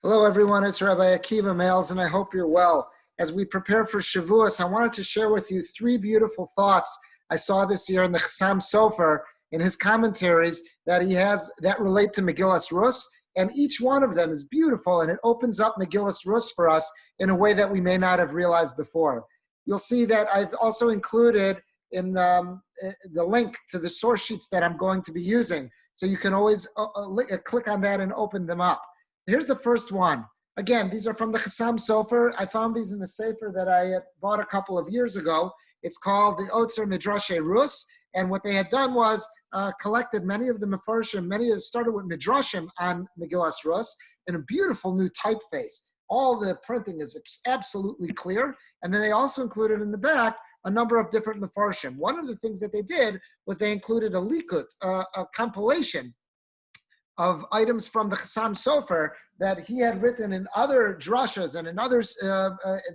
Hello, everyone. It's Rabbi Akiva Males, and I hope you're well. As we prepare for Shavuos, I wanted to share with you three beautiful thoughts I saw this year in the Chassam Sofer in his commentaries that he has that relate to Megillas Rus, and each one of them is beautiful, and it opens up Megillas Rus for us in a way that we may not have realized before. You'll see that I've also included in the link to the source sheets that I'm going to be using, so you can always click on that and open them up. Here's the first one. Again, these are from the Chassam Sofer. I found these in the Sefer that I had bought a couple of years ago. It's called the Otzer Midrashe Rus. And what they had done was collected many of the Mefarshim, started with Midrashim on Megillas Rus in a beautiful new typeface. All the printing is absolutely clear. And then they also included in the back a number of different Mefarshim. One of the things that they did was they included a likut, a compilation of items from the Chassam Sofer that he had written in other drashas and in others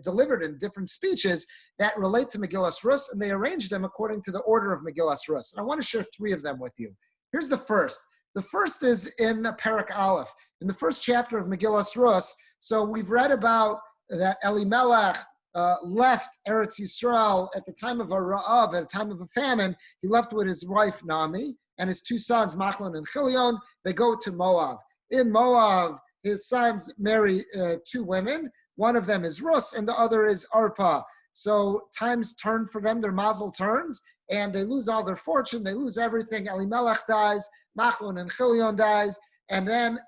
delivered in different speeches that relate to Megillas Rus, and they arranged them according to the order of Megillas Rus. And I want to share three of them with you. Here's the first. The first is in Parak Aleph, in the first chapter of Megillas Rus. So we've read about that Elimelech left Eretz Yisrael at the time of a Ra'av, at the time of a famine. He left with his wife Naomi and his two sons, Machlon and Chilion. They go to Moab. In Moab, his sons marry two women. One of them is Rus, and the other is Arpa. So times turn for them, their mazel turns, and they lose all their fortune. They lose everything. Elimelech dies, Machlon and Chilion dies, and then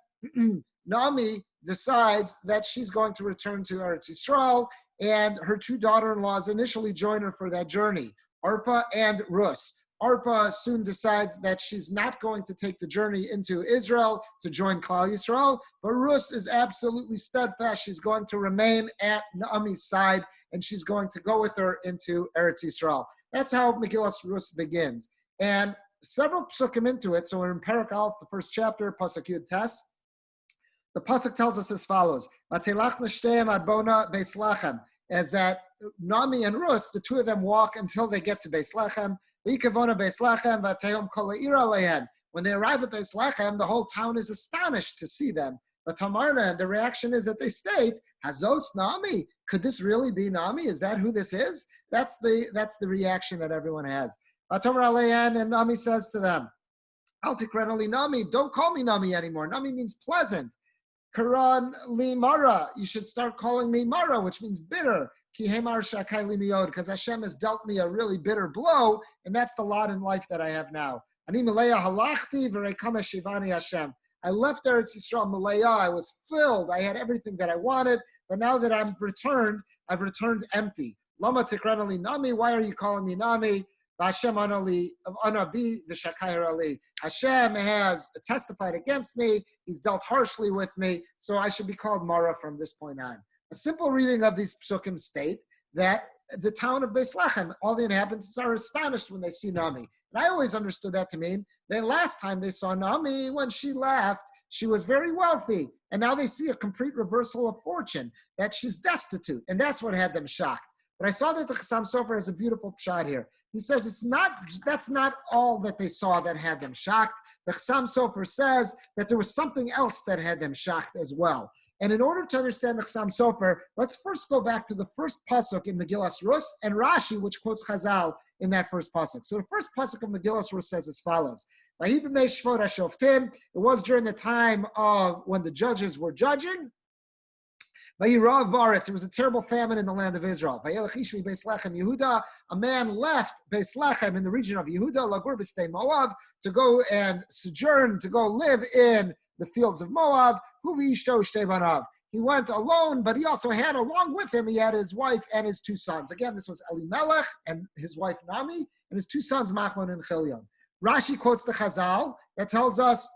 Naomi decides that she's going to return to Eretz Yisrael, and her two daughter-in-laws initially join her for that journey, Arpa and Rus. Arpa soon decides that she's not going to take the journey into Israel to join Klal Yisrael, but Rus is absolutely steadfast. She's going to remain at Naomi's side, and she's going to go with her into Eretz Yisrael. That's how Megillas Rus begins. And several psukim into it, so we're in Parak Aleph, the first chapter, Pasuk Yud Tes. The Pasuk tells us as follows, as that Naomi and Rus, the two of them walk until they get to Beis Lechem. When they arrive at Beis Lechem, the whole town is astonished to see them. But Tamarna, the reaction is that they state, Hazos Naomi, could this really be Naomi? Is that who this is? That's the reaction that everyone has. And Naomi says to them, Al tikranali Naomi, don't call me Naomi anymore. Naomi means pleasant. Karan li Mara, you should start calling me Mara, which means bitter. Because Hashem has dealt me a really bitter blow, and that's the lot in life that I have now. I left Eretz Yisrael Malaya. I was filled. I had everything that I wanted, but now that I've returned empty. Lama tikranali Nami, why are you calling me Nami? Hashem has testified against me. He's dealt harshly with me, so I should be called Mara from this point on. A simple reading of these psukim state that the town of Beis Lechem, all the inhabitants are astonished when they see Naomi. And I always understood that to mean that last time they saw Naomi, when she left, she was very wealthy. And now they see a complete reversal of fortune, that she's destitute. And that's what had them shocked. But I saw that the Chassam Sofer has a beautiful pshat here. He says that's not all that they saw that had them shocked. The Chassam Sofer says that there was something else that had them shocked as well. And in order to understand the Chassam Sofer, let's first go back to the first pasuk in Megillas Rus and Rashi, which quotes Chazal in that first pasuk. So the first pasuk of Megillas Rus says as follows: It was during the time of when the judges were judging. It was a terrible famine in the land of Israel. A man left Beis Lechem in the region of Yehuda, Moab, to go and sojourn, to go live in the fields of Moab. He went alone, but he also had along with him, he had his wife and his two sons. Again, this was Elimelech and his wife Naomi, and his two sons, Machlon and Chilion. Rashi quotes the Chazal that tells us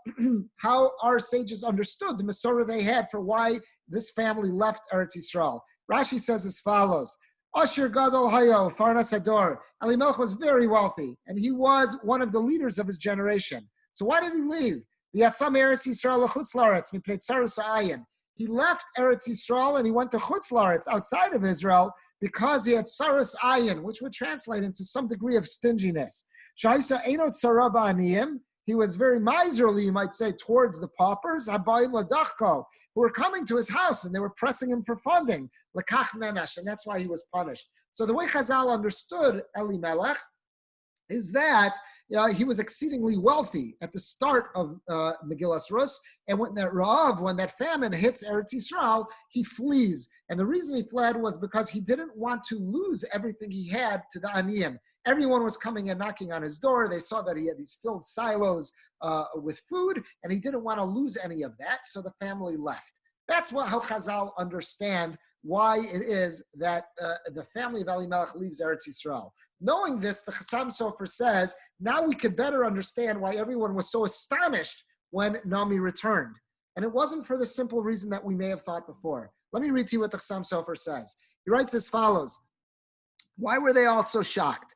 how our sages understood the Masorah they had for why this family left Eretz Yisrael. Rashi says as follows: Asher Gadol Hayo, Farnas Ador. Elimelech was very wealthy, and he was one of the leaders of his generation. So why did he leave? He left Eretz Yisrael and he went to Chutz La'aretz, outside of Israel, because he had Tsaras Ayin, which would translate into some degree of stinginess. He was very miserly, you might say, towards the paupers, who were coming to his house and they were pressing him for funding. And that's why he was punished. So the way Chazal understood Elimelech is that he was exceedingly wealthy at the start of Megillas Rus, and when that famine hits Eretz Yisrael, he flees. And the reason he fled was because he didn't want to lose everything he had to the Aniyim. Everyone was coming and knocking on his door. They saw that he had these filled silos with food, and he didn't want to lose any of that, so the family left. That's how Chazal understand why it is that the family of Elimelech leaves Eretz Yisrael. Knowing this, the Chassam Sofer says, now we could better understand why everyone was so astonished when Nami returned. And it wasn't for the simple reason that we may have thought before. Let me read to you what the Chassam Sofer says. He writes as follows. Why were they all so shocked?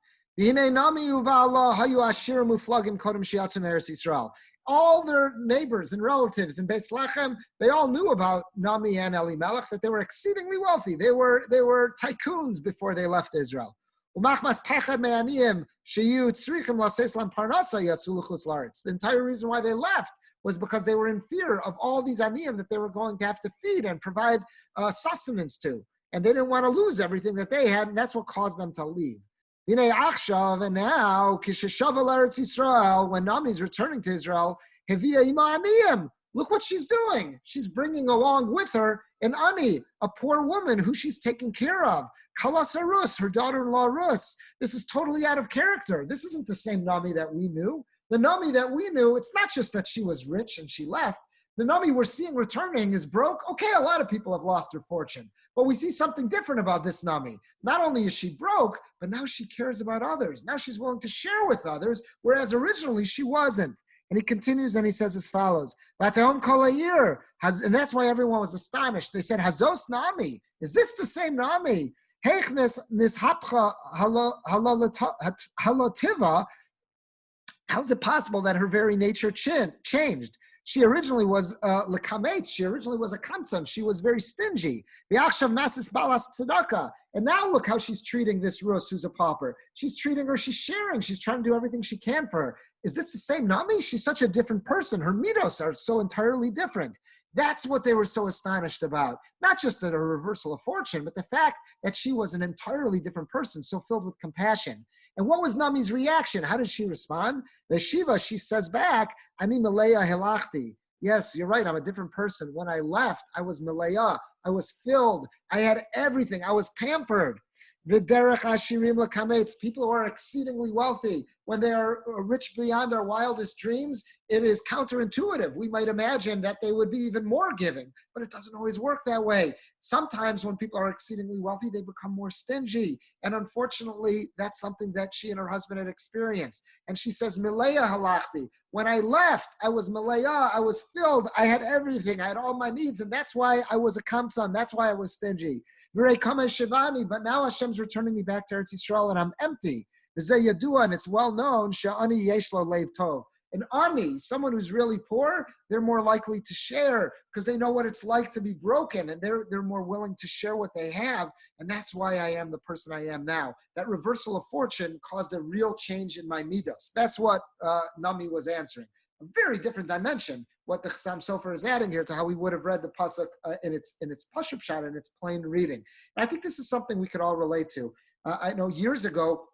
All their neighbors and relatives in Beis Lechem, they all knew about Nami and Elimelech, that they were exceedingly wealthy. They were tycoons before they left Israel. The entire reason why they left was because they were in fear of all these aniyim that they were going to have to feed and provide sustenance to. And they didn't want to lose everything that they had, and that's what caused them to leave. And now, when Nami is returning to Israel, look what she's doing. She's bringing along with her an ani, a poor woman who she's taking care of. Kalasa Rus, her daughter-in-law Rus. This is totally out of character. This isn't the same Nami that we knew. The Nami that we knew, it's not just that she was rich and she left. The Nami we're seeing returning is broke. Okay, a lot of people have lost their fortune. But we see something different about this Nami. Not only is she broke, but now she cares about others. Now she's willing to share with others, whereas originally she wasn't. And he continues and he says as follows, and that's why everyone was astonished. They said, Hazos Nami, is this the same Nami? How's it possible that her very nature changed? She originally was lekametz. She originally was a kamtzon. She was very stingy. And now look how she's treating this Rus who's a pauper. She's treating her, she's sharing. She's trying to do everything she can for her. Is this the same Nami? She's such a different person. Her midos are so entirely different. That's what they were so astonished about. Not just that her reversal of fortune, but the fact that she was an entirely different person, so filled with compassion. And what was Nami's reaction? How did she respond? The Shiva, she says back, Ani Meleya Hilachti. Yes, you're right, I'm a different person. When I left, I was Meleya. I was filled. I had everything. I was pampered. The derech ashirim lekametz, people who are exceedingly wealthy, when they are rich beyond our wildest dreams, it is counterintuitive. We might imagine that they would be even more giving, but it doesn't always work that way. Sometimes when people are exceedingly wealthy, they become more stingy. And unfortunately, that's something that she and her husband had experienced. And she says, Mileya halachti. When I left, I was Mileya, I was filled, I had everything, I had all my needs, and that's why I was a kamtzon, that's why I was stingy. But now Hashem's returning me back to Eretz Yisrael and I'm empty. And it's well known, Sha'ani Yeshlo Leiv Tov. An ani, someone who's really poor, they're more likely to share because they know what it's like to be broken, and they're more willing to share what they have, and that's why I am the person I am now. That reversal of fortune caused a real change in my midos. That's what Nami was answering. A very different dimension, what the Chassam Sofer is adding here to how we would have read the pasuk in its pashup shot, in its plain reading. And I think this is something we could all relate to. I know years ago,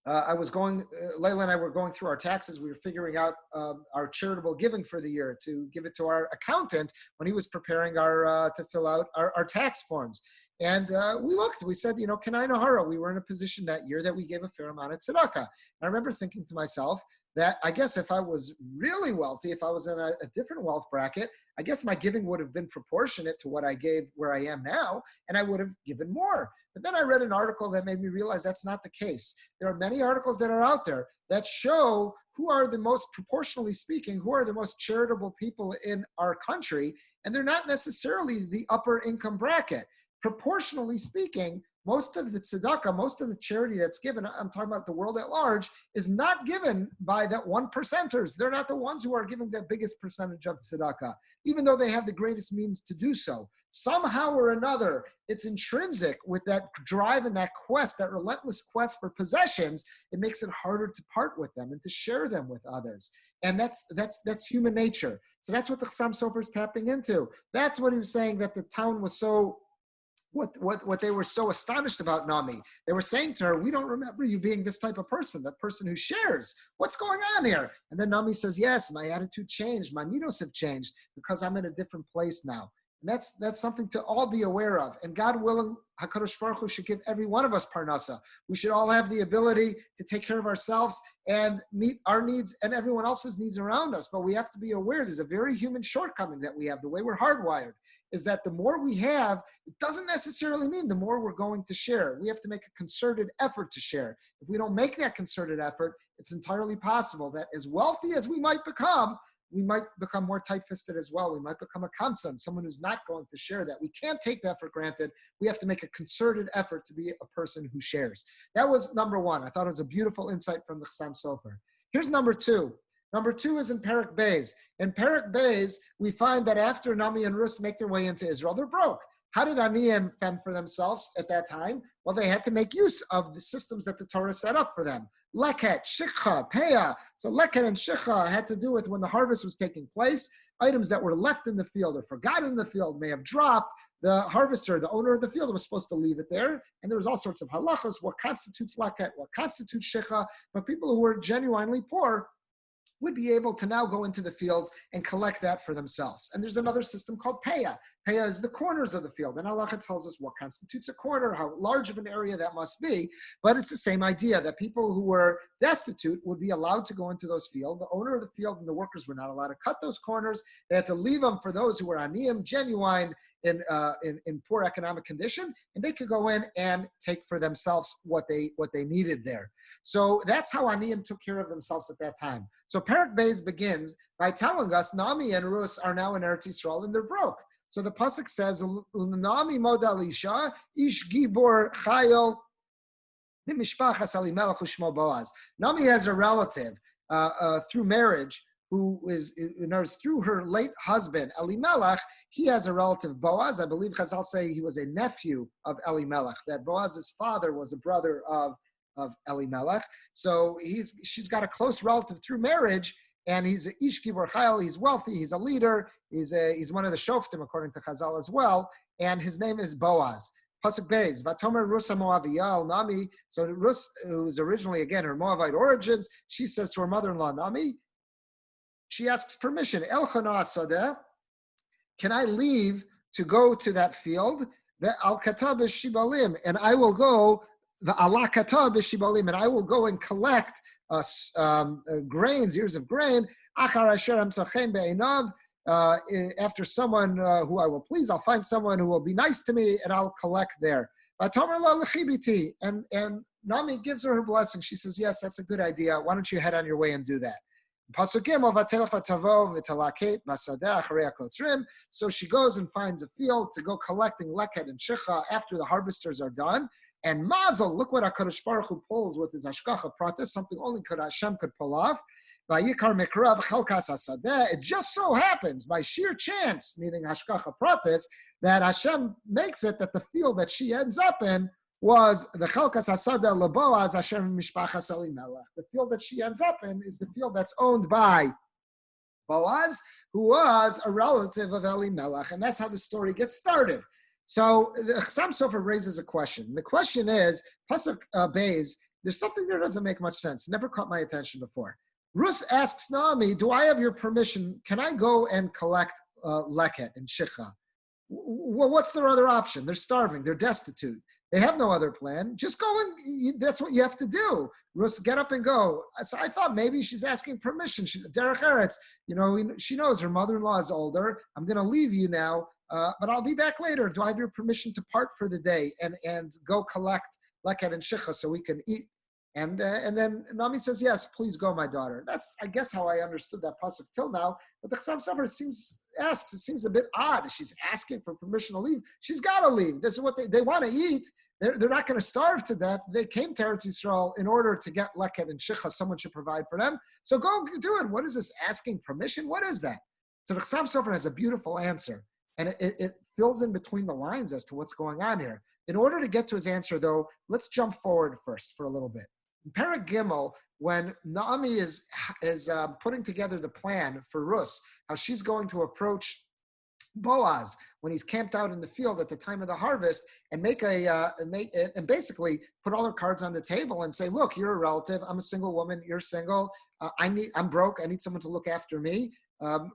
Layla and I were going through our taxes. We were figuring out our charitable giving for the year to give it to our accountant when he was preparing to fill out our tax forms. And we said, Kenai Nahara, we were in a position that year that we gave a fair amount of tzedakah. And I remember thinking to myself that I guess if I was really wealthy, if I was in a different wealth bracket, I guess my giving would have been proportionate to what I gave where I am now, and I would have given more. But then I read an article that made me realize that's not the case. There are many articles that are out there that show who are the most, proportionally speaking, who are the most charitable people in our country, and they're not necessarily the upper income bracket. Proportionally speaking, most of the tzedakah, most of the charity that's given, I'm talking about the world at large, is not given by the 1%ers. They're not the ones who are giving the biggest percentage of tzedakah, even though they have the greatest means to do so. Somehow or another, it's intrinsic with that drive and that quest, that relentless quest for possessions. It makes it harder to part with them and to share them with others. And that's human nature. So that's what the Chassam Sofer is tapping into. That's what he was saying, that the town was so, what they were so astonished about Nami. They were saying to her, we don't remember you being this type of person, that person who shares. What's going on here? And then Nami says, yes, my attitude changed. My midos have changed because I'm in a different place now. And that's something to all be aware of. And God willing, HaKadosh Baruch Hu should give every one of us parnasa. We should all have the ability to take care of ourselves and meet our needs and everyone else's needs around us. But we have to be aware there's a very human shortcoming that we have, the way we're hardwired, is that the more we have, it doesn't necessarily mean the more we're going to share. We have to make a concerted effort to share. If we don't make that concerted effort, it's entirely possible that as wealthy as we might become, we might become more tight-fisted as well. We might become a kamsan, someone who's not going to share that. We can't take that for granted. We have to make a concerted effort to be a person who shares. That was number one. I thought it was a beautiful insight from the Chassam Sofer. Here's number two. Number two is in Perek Beis. In Perek Beis, we find that after Nami and Rus make their way into Israel, they're broke. How did Aniyim fend for themselves at that time? Well, they had to make use of the systems that the Torah set up for them. Leket, Shikha, Peah. So Leket and Shikha had to do with when the harvest was taking place. Items that were left in the field or forgotten in the field may have dropped. The harvester, the owner of the field, was supposed to leave it there. And there was all sorts of halachas, what constitutes Leket, what constitutes Shikha. But people who were genuinely poor would be able to now go into the fields and collect that for themselves. And there's another system called Peah. Peah is the corners of the field. And Allah tells us what constitutes a corner, how large of an area that must be. But it's the same idea that people who were destitute would be allowed to go into those fields. The owner of the field and the workers were not allowed to cut those corners. They had to leave them for those who were aniyim, genuine, in poor economic condition, and they could go in and take for themselves what they needed there. So that's how Aniyim took care of themselves at that time. So Perek Beis begins by telling us Nami and Rus are now in Eretz Yisrael and they're broke. So the pasuk says, "Nami modal isha ish gibor chayil b'mishpachas Elimelech u'shmo Boaz." Nami has a relative through marriage who is, through her late husband, Elimelech. He has a relative, Boaz. I believe Chazal say he was a nephew of Elimelech, that Boaz's father was a brother of Elimelech. So she's got a close relative through marriage, and he's a Ish Gibor Chayil. He's wealthy, he's a leader, he's one of the Shoftim, according to Chazal as well, and his name is Boaz. Pasuk Beis, Vatomer Rus Moaviyah Nami. So Rus, who was originally, again, her Moabite origins, she says to her mother-in-law, Nami, she asks permission. El Chana Sadeh, can I leave to go to that field? The Al Katab Shibalim, and I will go, the Allah Katab Shibalim, and I will go and collect grains, ears of grain. Achar Asher Amsachem Be'einav, after someone who I will please, I'll find someone who will be nice to me, and I'll collect there. And Nami gives her blessing. She says, yes, that's a good idea. Why don't you head on your way and do that? So she goes and finds a field to go collecting leket and shicha after the harvesters are done. And mazel, look what HaKadosh Baruch Hu pulls with his hashgacha pratis, something only Hashem could pull off. It just so happens, by sheer chance, meaning hashgacha pratis, that Hashem makes it that the field that she ends up in was the Chalkas Hasada Leboaz Hashem Mishpachas Elimelech. The field that she ends up in is the field that's owned by Boaz, who was a relative of Elimelech, and that's how the story gets started. So the Chassam Sofer raises a question. The question is, Pasuk Beis, there's something there that doesn't make much sense. Never caught my attention before. Rus asks Naomi, do I have your permission? Can I go and collect leket and shicha? Well, what's their other option? They're starving. They're destitute. They have no other plan. Just go and that's what you have to do. Rus, get up and go. So I thought maybe she's asking permission. Derech Eretz, she knows her mother-in-law is older. I'm going to leave you now, but I'll be back later. Do I have your permission to part for the day and go collect leket and shicha so we can eat? And then Nami says, yes, please go, my daughter. That's, I guess, how I understood that pasuk till now. But the Chassam Sofer seems asks, it seems a bit odd. She's asking for permission to leave. She's got to leave. This is what they want to eat. They're not going to starve to death. They came to Eretz Yisrael in order to get leket and shicha. Someone should provide for them. So go do it. What is this asking permission? What is that? So the Chassam Sofer has a beautiful answer. And it fills in between the lines as to what's going on here. In order to get to his answer, though, let's jump forward first for a little bit. In Perek Gimel, when Naomi is putting together the plan for Rus, how she's going to approach Boaz when he's camped out in the field at the time of the harvest, and and basically put all her cards on the table and say, "Look, you're a relative. I'm a single woman. You're single. I'm broke. I need someone to look after me.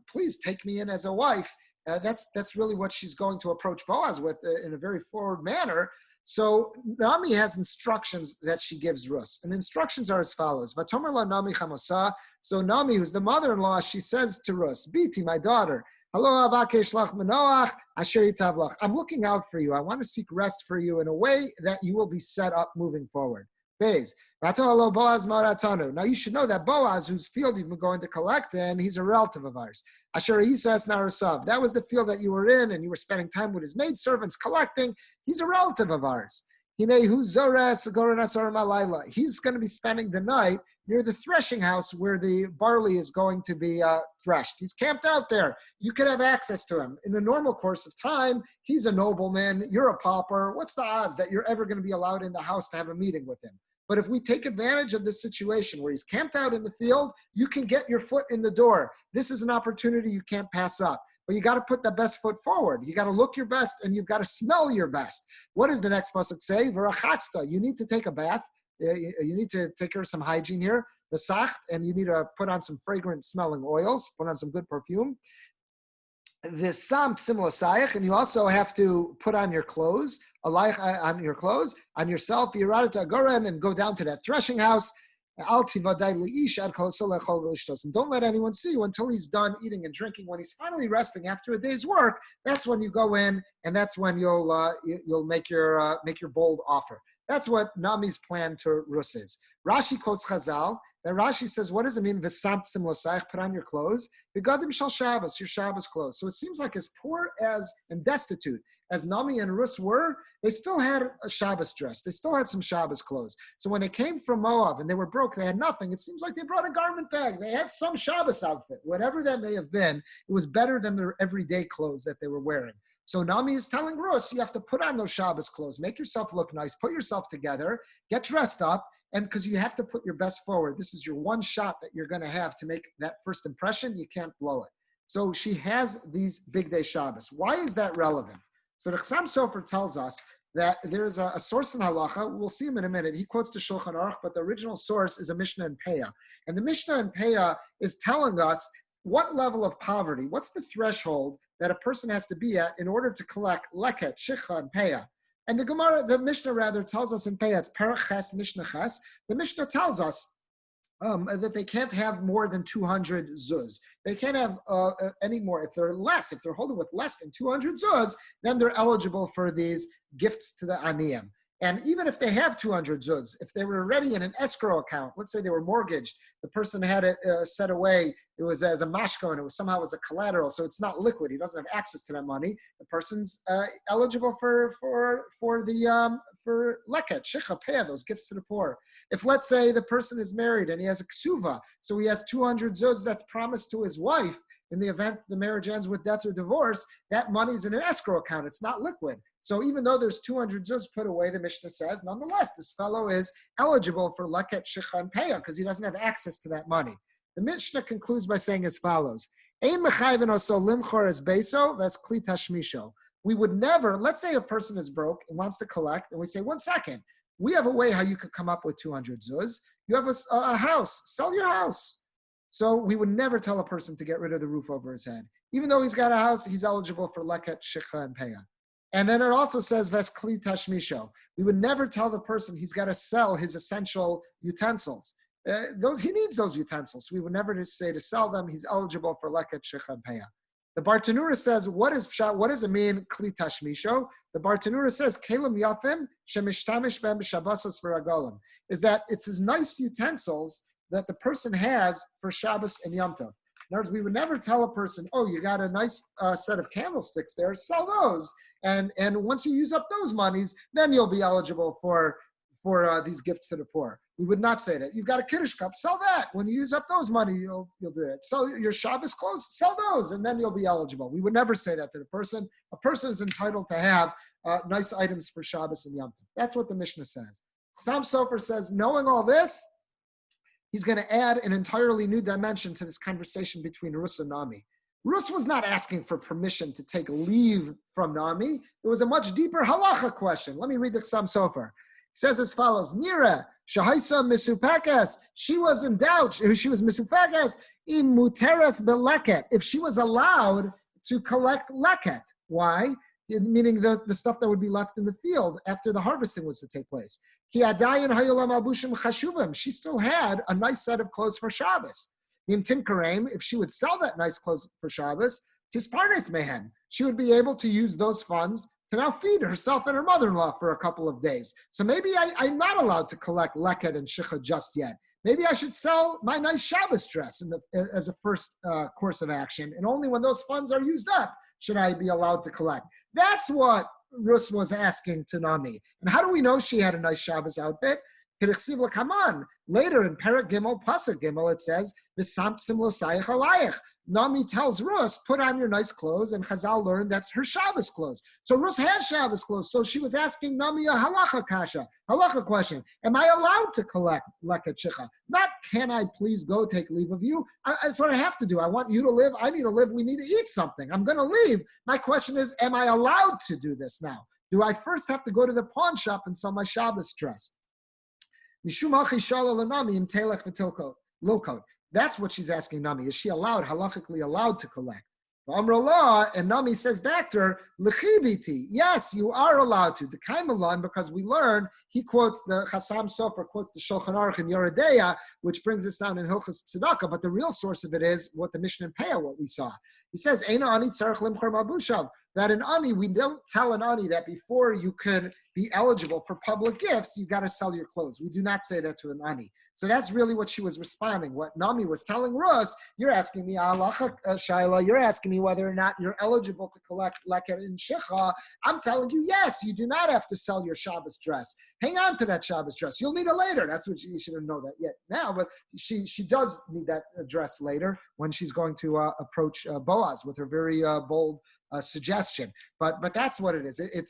Please take me in as a wife." That's really what she's going to approach Boaz with in a very forward manner. So Naomi has instructions that she gives Rus, and the instructions are as follows. Vatomer la Naomi chamosa. So Naomi, who's the mother-in-law, she says to Rus, "Biti, my daughter, hello, abakesh lach manoach asher yitav lach. I'm looking out for you. I want to seek rest for you in a way that you will be set up moving forward." Beis. Now you should know that Boaz, whose field you've been going to collect in, he's a relative of ours. Asher Yisas Narasav. That was the field that you were in, and you were spending time with his maidservants collecting. He's a relative of ours. He's going to be spending the night near the threshing house where the barley is going to be threshed. He's camped out there. You could have access to him. In the normal course of time, he's a nobleman. You're a pauper. What's the odds that you're ever going to be allowed in the house to have a meeting with him? But if we take advantage of this situation where he's camped out in the field, you can get your foot in the door. This is an opportunity you can't pass up. But you got to put the best foot forward. You got to look your best, and you've got to smell your best. What does the next pasuk say? V'rachatzta. You need to take a bath. You need to take care of some hygiene here. V'sacht, and you need to put on some fragrant smelling oils. Put on some good perfume. V'sam psimosayach, and you also have to put on your clothes, on yourself, and go down to that threshing house. And don't let anyone see you until he's done eating and drinking. When he's finally resting after a day's work, that's when you go in, and that's when you'll make your bold offer. That's what Naomi's plan to Rus is. Rashi quotes Chazal. Then Rashi says, what does it mean? V'samtim losayich, put on your clothes. V'gadim shal Shabbos, your Shabbos clothes. So it seems like as poor as and destitute as Naomi and Rus were, they still had a Shabbos dress. They still had some Shabbos clothes. So when they came from Moab and they were broke, they had nothing. It seems like they brought a garment bag. They had some Shabbos outfit. Whatever that may have been, it was better than their everyday clothes that they were wearing. So Naomi is telling Rus, you have to put on those Shabbos clothes, make yourself look nice, put yourself together, get dressed up, and because you have to put your best forward. This is your one shot that you're going to have to make that first impression. You can't blow it. So she has these big day Shabbos. Why is that relevant? So the Chassam Sofer tells us that there's a source in Halacha. We'll see him in a minute. He quotes the Shulchan Aruch, but the original source is a Mishnah in Peah. And the Mishnah in Peah is telling us what level of poverty, what's the threshold that a person has to be at in order to collect leket, shicha, and Peah. And the Mishnah rather tells us in Peah, it's Perach Ches, Mishnah Ches. The Mishnah tells us that they can't have more than 200 zuz. They can't have any more. If they're holding with less than 200 zuz, then they're eligible for these gifts to the aniyim. And even if they have 200 zuz, if they were already in an escrow account, let's say they were mortgaged, the person had it set away, it was as a mashko, and it was somehow as a collateral, so it's not liquid. He doesn't have access to that money. The person's eligible for leket, shicha, peah, those gifts to the poor. If let's say the person is married and he has a ksuva, so he has 200 zuz that's promised to his wife, in the event the marriage ends with death or divorce, that money's in an escrow account. It's not liquid. So even though there's 200 zuz put away, the Mishnah says, nonetheless, this fellow is eligible for leket, shicha, and peah because he doesn't have access to that money. The Mishnah concludes by saying as follows: we would never, let's say a person is broke and wants to collect, and we say, 1 second, we have a way how you could come up with 200 zuz. You have a house, sell your house. So we would never tell a person to get rid of the roof over his head. Even though he's got a house, he's eligible for leket, shicha, and peah. And then it also says ves kli tashmisho. We would never tell the person he's got to sell his essential utensils. He needs those utensils. We would never just say to sell them. He's eligible for leket, shicha, and peah. The Bartanura says, what does it mean, kli tashmisho? The Bartanura says, kelim yafim shemishtamish ben b'shabbasos v'ragolim, is that it's his nice utensils that the person has for Shabbos and Yom Tov. In other words, we would never tell a person, oh, you got a nice set of candlesticks there, sell those. And once you use up those monies, then you'll be eligible for these gifts to the poor. We would not say that. You've got a Kiddush cup, sell that. When you use up those money, you'll do it. Sell your Shabbos clothes, sell those, and then you'll be eligible. We would never say that to the person. A person is entitled to have nice items for Shabbos and Yom Tov. That's what the Mishnah says. Sam Sofer says, knowing all this, he's going to add an entirely new dimension to this conversation between Rus and Nami. Rus was not asking for permission to take leave from Nami. It was a much deeper halacha question. Let me read the Sam Sofer. It says as follows, Nira, Shahaisa Misupakas, she was in doubt, she was Misupakas, im muteres beleket, if she was allowed to collect leket. Why? Meaning the stuff that would be left in the field after the harvesting was to take place. Ki adayin hayolam albushim chashuvim, she still had a nice set of clothes for Shabbos. Im timkarem, if she would sell that nice clothes for Shabbos, tisparnes mehen, she would be able to use those funds to now feed herself and her mother-in-law for a couple of days. So maybe I'm not allowed to collect leket and shicha just yet. Maybe I should sell my nice Shabbos dress as a first course of action, and only when those funds are used up should I be allowed to collect. That's what Rus was asking to Nami. And how do we know she had a nice Shabbos outfit? Later in Perek Gimel, Pasuk Gimel, it says, Nami tells Rus, put on your nice clothes, and Chazal learned that's her Shabbos clothes. So Rus has Shabbos clothes. So she was asking Nami a halacha kasha, halacha question. Am I allowed to collect leket shicha? Not, can I please go take leave of you? That's what I have to do. I want you to live. I need to live. We need to eat something. I'm going to leave. My question is, am I allowed to do this now? Do I first have to go to the pawn shop and sell my Shabbos dress? That's what she's asking Nami. Is she halachically allowed to collect? And Nami says back to her, L'chibiti, yes, you are allowed to. The Kaimalan, because we learn, he quotes the Chassam Sofer, quotes the Shulchan Aruch in Yoredeya, which brings us down in Hilchas Tzedakah, but the real source of it is what the Mishnah in Peah, what we saw. He says, Eina ani tzarech limchor malbushav, that an ani, we don't tell an ani that before you could be eligible for public gifts, you got to sell your clothes. We do not say that to an ani. So that's really what she was responding. What Nami was telling Rus, you're asking me, halacha shaila, you're asking me whether or not you're eligible to collect leket and shicha. I'm telling you, yes, you do not have to sell your Shabbos dress. Hang on to that Shabbos dress. You'll need it later. That's what you shouldn't know that yet now, but she does need that dress later when she's going to approach Boaz with her very bold suggestion, but that's what it is. It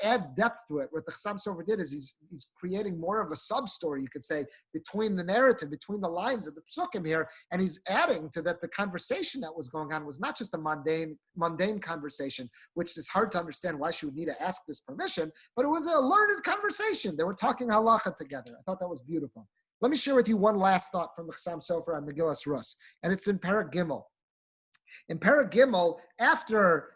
adds depth to it. What the Chassam Sofer did is he's creating more of a sub story, you could say, between the narrative, between the lines of the psukim here, and he's adding to that the conversation that was going on was not just a mundane conversation, which is hard to understand why she would need to ask this permission, but it was a learned conversation. They were talking halacha together. I thought that was beautiful. Let me share with you one last thought from the Chassam Sofer on Megillas Rus, and it's in Perek Gimel. In Perek Gimel, after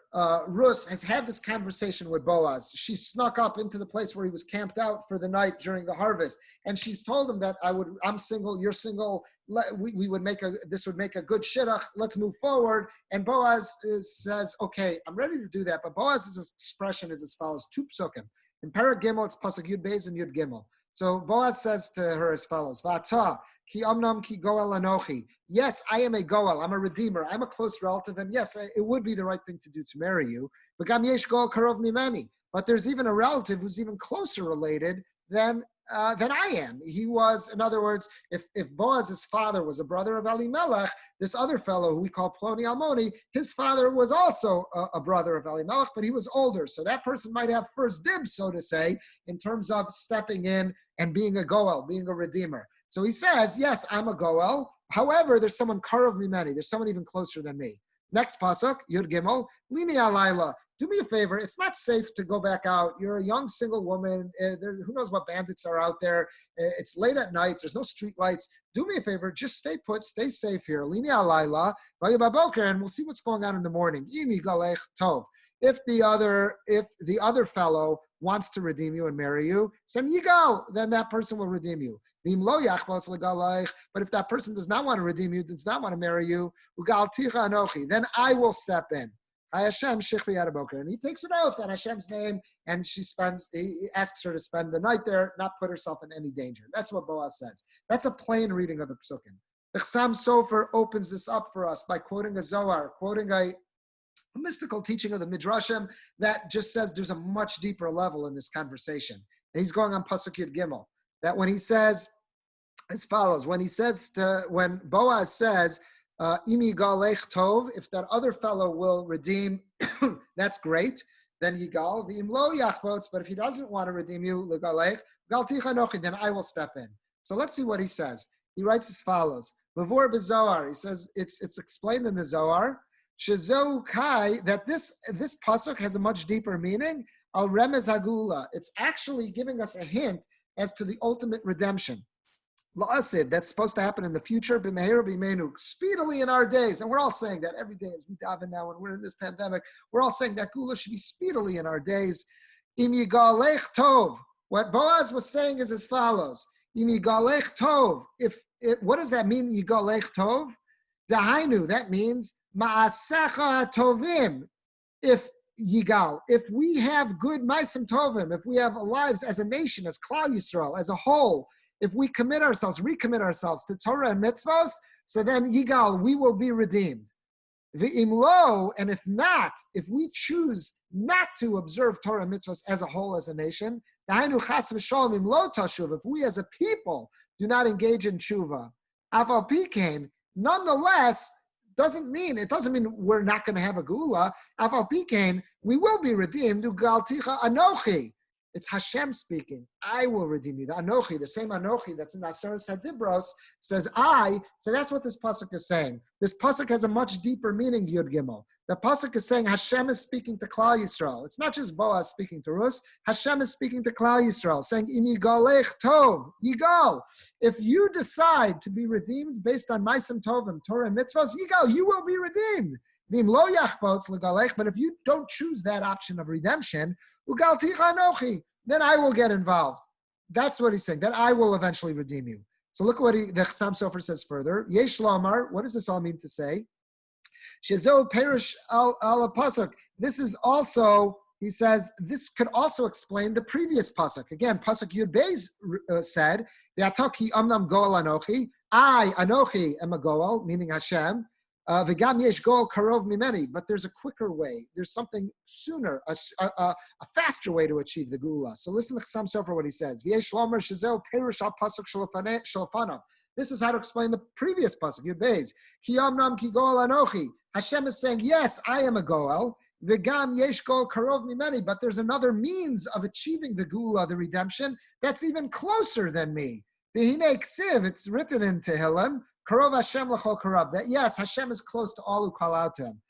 Rus has had this conversation with Boaz, she snuck up into the place where he was camped out for the night during the harvest, and she's told him that I'm single, you're single. This would make a good shidduch. Let's move forward. And Boaz says, "Okay, I'm ready to do that." But Boaz's expression is as follows: 2 psukim. In Perek Gimel, it's pasuk Yud Beis and Yud Gimel. So Boaz says to her as follows: "V'ata ki amnam ki goel anochi." Yes, I am a goel. I'm a redeemer. I'm a close relative, and yes, it would be the right thing to do to marry you. But gam yesh goel karov mimeni. But there's even a relative who's even closer related than I am. He was, in other words, if Boaz's father was a brother of Elimelech, this other fellow who we call Ploni Almoni, his father was also a brother of Elimelech, but he was older. So that person might have first dibs, so to say, in terms of stepping in and being a goel, being a redeemer. So he says, yes, I'm a goel. However, there's someone karov mimeni. There's someone even closer than me. Next pasuk, Yud Gimel, Lini alayla. Do me a favor. It's not safe to go back out. You're a young single woman. Who knows what bandits are out there? It's late at night. There's no street lights. Do me a favor. Just stay put. Stay safe here. Lini alayla, and we'll see what's going on in the morning. Imi galech tov. If the other fellow wants to redeem you and marry you, then that person will redeem you. But if that person does not want to redeem you, does not want to marry you, then I will step in. And he takes an oath on Hashem's name, and he asks her to spend the night there, not put herself in any danger. That's what Boaz says. That's a plain reading of the psukim. The Chassam Sofer opens this up for us by quoting a Zohar, quoting a mystical teaching of the Midrashim that just says there's a much deeper level in this conversation. And he's going on Pasuk Yud Gimel, that when he says as follows, when Boaz says, Imi galech tov, if that other fellow will redeem, that's great, then yigal, v'im lo yachbotz, but if he doesn't want to redeem you, legalech, galticha nochi, then I will step in. So let's see what he says. He writes as follows, Bevor b'Zohar, he says, it's explained in the Zohar, Shezou Kai, that this pasuk has a much deeper meaning. Al remez hagula. It's actually giving us a hint as to the ultimate redemption. La'asid, that's supposed to happen in the future. B'meheru b'meinu, speedily in our days. And we're all saying that every day as we daven now when we're in this pandemic. We're all saying that gula should be speedily in our days. Im yigalech tov. What Boaz was saying is as follows. Im yigalech tov. What does that mean, yigalech tov? Dahainu, that means ma'asecha tovim. If yigal, if we have good ma'asim tovim, if we have lives as a nation, as Klal Yisrael, as a whole, if we recommit ourselves to Torah and mitzvos, so then yigal, we will be redeemed. V'imlo, and if not, if we choose not to observe Torah and mitzvos as a whole, as a nation, dahainu chas v'shalom imlo tashuv, if we as a people do not engage in tshuva, aval pikein, nonetheless, doesn't mean we're not going to have a gula. Aval pikein, we will be redeemed. Ugalticha anochi. It's Hashem speaking. I will redeem you. The anochi, the same anochi that's in the Aseres Hadibros, says I. So that's what this pasuk is saying. This pasuk has a much deeper meaning, Yud Gimel. The pasuk is saying Hashem is speaking to Klal Yisrael. It's not just Boaz speaking to Rus. Hashem is speaking to Klal Yisrael, saying, Im yigalech tov, yigal. If you decide to be redeemed based on Ma'asim Tovim, Torah and mitzvahs, yigal, you will be redeemed. V'im lo yachbotz legalech, but if you don't choose that option of redemption, ugalticha anochi, then I will get involved. That's what he's saying, that I will eventually redeem you. So look what the Chassam Sofer says further. Yesh lomar, what does this all mean to say? Shezo perish al pasuk. This is also, he says, this could also explain the previous pasuk. Again, pasuk Yud Beis said, "V'atoki amnam goel anochi." I anochi am a goel, meaning Hashem. V'gam yesh goel karov mimeni. But there's a quicker way. There's something sooner, a faster way to achieve the gula. So listen to Chassam Sofer what he says. V'yesh lomer shezo perish al pasuk shalafanav. This is how to explain the previous pasuk, Yud Beis. Ki amnam ki goel anochi. Hashem is saying, yes, I am a goel. V'gam yesh goel karov mimeni. But there's another means of achieving the gula, the redemption, that's even closer than me. V'hinei ksiv, it's written in Tehillim, karov Hashem l'chol karov, that yes, Hashem is close to all who call out to him.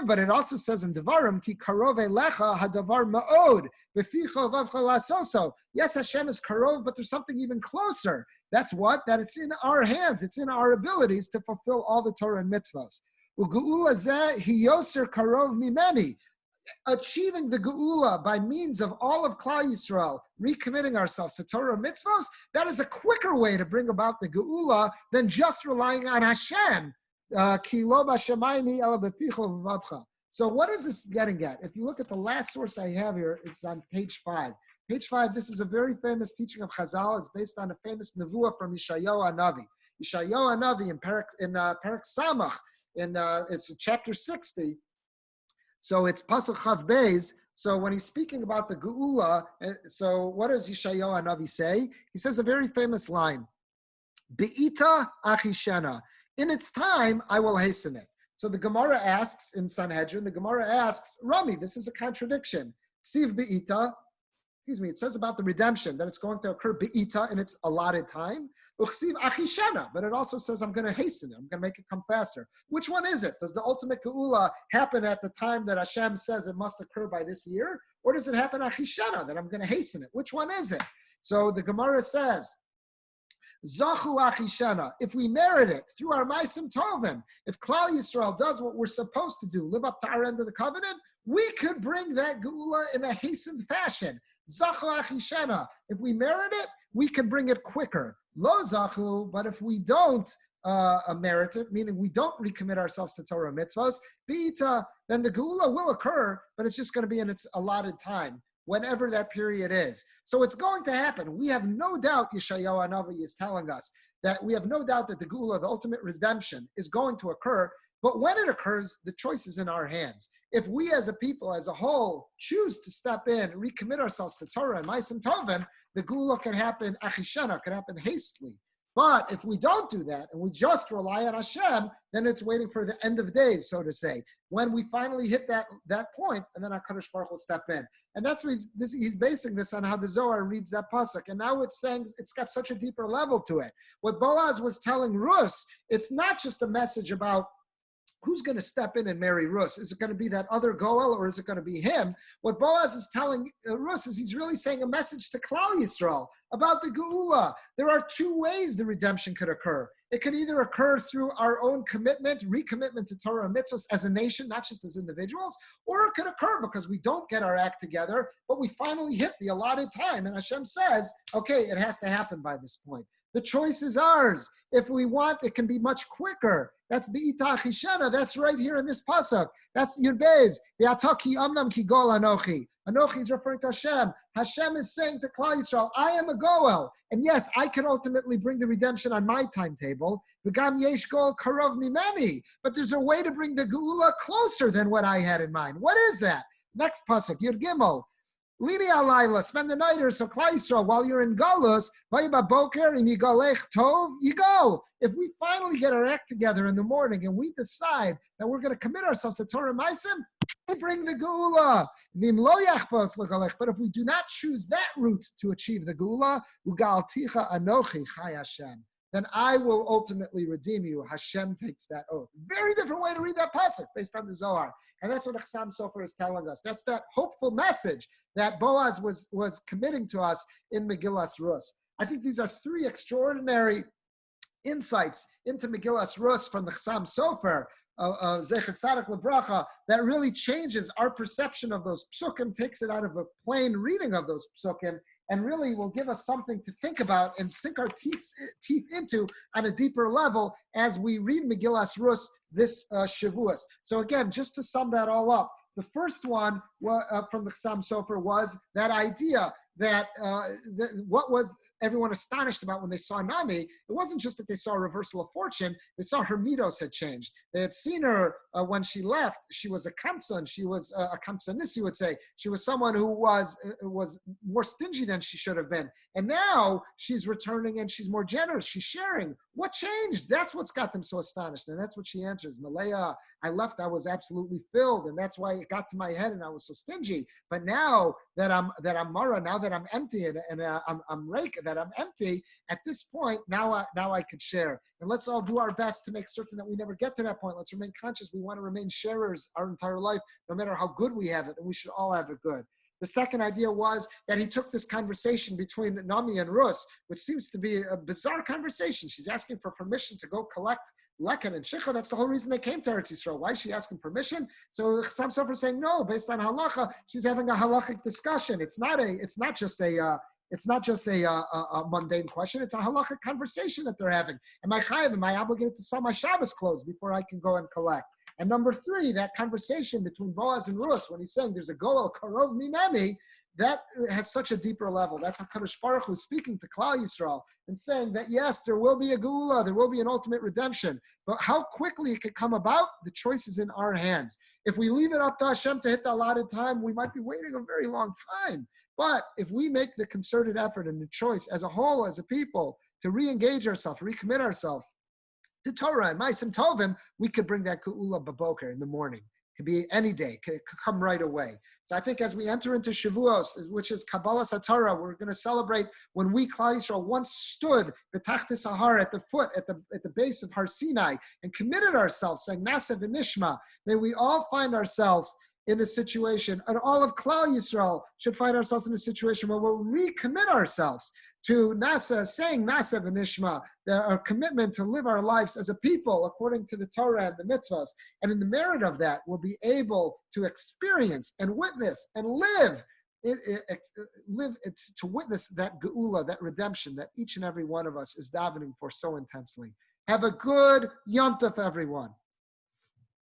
But it also says in Devarim, ki karov elecha hadavar ma'od, v'ficha vavcha lasoso. Yes, Hashem is karov, but there's something even closer. That's what? That it's in our hands. It's in our abilities to fulfill all the Torah and mitzvahs. U'geula zeh hiyoser karov mimeni. Achieving the geula by means of all of Klal Yisrael, recommitting ourselves to Torah and mitzvahs, that is a quicker way to bring about the geula than just relying on Hashem. So what is this getting at? If you look at the last source I have here, it's on page 5. Page 5, this is a very famous teaching of Chazal. It's based on a famous nevuah from Yeshayahu Hanavi. Yeshayahu Hanavi in Perek Samach, it's chapter 60. So it's Pasuk Chav Beis. So when he's speaking about the Geula, so what does Yeshayahu Hanavi say? He says a very famous line, Be'ita achishena. In its time, I will hasten it. So the Gemara asks in Sanhedrin, Rami, this is a contradiction. Siv Be'ita, it says about the redemption, that it's going to occur Be'ita in its allotted time. Uchsiv achishena, but it also says I'm going to hasten it. I'm going to make it come faster. Which one is it? Does the ultimate geula happen at the time that Hashem says it must occur by this year? Or does it happen achishena, that I'm going to hasten it? Which one is it? So the Gemara says, Zachu achishena, if we merit it through our Ma'asim Tovim, if Klal Yisrael does what we're supposed to do, live up to our end of the covenant, we could bring that geula in a hastened fashion. Zachu achishena, if we merit it, we can bring it quicker. Lo zachu, but if we don't merit it, meaning we don't recommit ourselves to Torah mitzvahs, be'ita, then the geula will occur, but it's just going to be in its allotted time, whenever that period is. So it's going to happen. We have no doubt, Yeshayahu Hanavi is telling us, that we have no doubt that the Geula, the ultimate redemption, is going to occur. But when it occurs, the choice is in our hands. If we as a people, as a whole, choose to step in, recommit ourselves to Torah and Ma'asim Tovim, the Geula can happen, Achishana, can happen hastily. But if we don't do that and we just rely on Hashem, then it's waiting for the end of days, so to say, when we finally hit that point, and then HaKadosh Baruch will step in. And that's what he's basing this on how the Zohar reads that pasuk. And now it's saying it's got such a deeper level to it. What Boaz was telling Rus, it's not just a message about who's going to step in and marry Rus. Is it going to be that other Goel, or is it going to be him? What Boaz is telling Rus is he's really saying a message to Klal Yisrael about the Geula. There are two ways the redemption could occur. It could either occur through our own commitment, recommitment to Torah and mitzvahs as a nation, not just as individuals, or it could occur because we don't get our act together, but we finally hit the allotted time. And Hashem says, okay, it has to happen by this point. The choice is ours. If we want, it can be much quicker. That's Be'ita Achishana. That's right here in this pasuk. That's Yud Beis. Ve'ataki amnam ki gol anochi. Anochi is referring to Hashem. Hashem is saying to Klal Yisrael, I am a goel. And yes, I can ultimately bring the redemption on my timetable. V'gam yesh goel karov mimeni. But there's a way to bring the geula closer than what I had in mind. What is that? Next pasuk, Yud Gimel. Lini alayla, spend the night or so Klal Yisrael while you're in Galus, vayiba boker im yigalech tov, you go. If we finally get our act together in the morning and we decide that we're going to commit ourselves to Torah Maisim, we bring the Geula. Vim lo yachpos l'galech. But if we do not choose that route to achieve the Geula, ugalticha anochi chai Hashem, then I will ultimately redeem you. Hashem takes that oath. Very different way to read that pasuk based on the Zohar. And that's what Chassam Sofer is telling us. That's that hopeful message that Boaz was committing to us in Megillas Rus. I think these are three extraordinary insights into Megillas Rus from the Chassam Sofer, Zecher Tzadik Lebracha, that really changes our perception of those psukim, takes it out of a plain reading of those psukim, and really will give us something to think about and sink our teeth into on a deeper level as we read Megillas Rus this Shavuos. So again, just to sum that all up, the first one from the Chassam Sofer was that idea that what was everyone astonished about when they saw Nami, it wasn't just that they saw a reversal of fortune, they saw her midos had changed. They had seen her when she left, she was a kamsan, she was a kamsanis, you would say. She was someone who was more stingy than she should have been. And now she's returning and she's more generous, she's sharing. What changed? That's what's got them so astonished. And that's what she answers. Malaya, I left, I was absolutely filled, and that's why it got to my head and I was so stingy. But now that I'm Mara, now that I'm empty and I'm Reik, that I'm empty, at this point, now I could share. And let's all do our best to make certain that we never get to that point. Let's remain conscious. We want to remain sharers our entire life, no matter how good we have it, and we should all have it good. The second idea was that he took this conversation between Nami and Rus, which seems to be a bizarre conversation. She's asking for permission to go collect Leken and Shicha. That's the whole reason they came to Eretz Yisrael. Why is she asking permission? So Chassam Sofer is saying, no, based on halacha, she's having a halachic discussion. It's not just a mundane question. It's a halachic conversation that they're having. Am I chayav? Am I obligated to sell my Shabbos clothes before I can go and collect? And number three, that conversation between Boaz and Rus, when he's saying there's a goel karov mimeni, that has such a deeper level. That's HaKadosh Baruch Hu speaking to Klal Yisrael and saying that yes, there will be a geula, there will be an ultimate redemption. But how quickly it could come about, the choice is in our hands. If we leave it up to Hashem to hit the allotted time, we might be waiting a very long time. But if we make the concerted effort and the choice as a whole, as a people, to re-engage ourselves, recommit ourselves to Torah and Ma'asim Tovim, we could bring that geula baboker in the morning. It could be any day, could come right away. So I think as we enter into Shavuos, which is Kabbalah Satorah, we're going to celebrate when we, Klal Yisrael, once stood B'tachtis Sahar at the foot, at the base of Har Sinai, and committed ourselves, saying Nasev v'Nishma. May we all find ourselves in a situation, and all of Klal Yisrael should find ourselves in a situation where we'll recommit ourselves to Nasa, saying Nasa v'Nishma, our commitment to live our lives as a people according to the Torah and the mitzvahs. And in the merit of that, we'll be able to experience and witness and live to witness that geula, that redemption that each and every one of us is davening for so intensely. Have a good Yom Tov, everyone.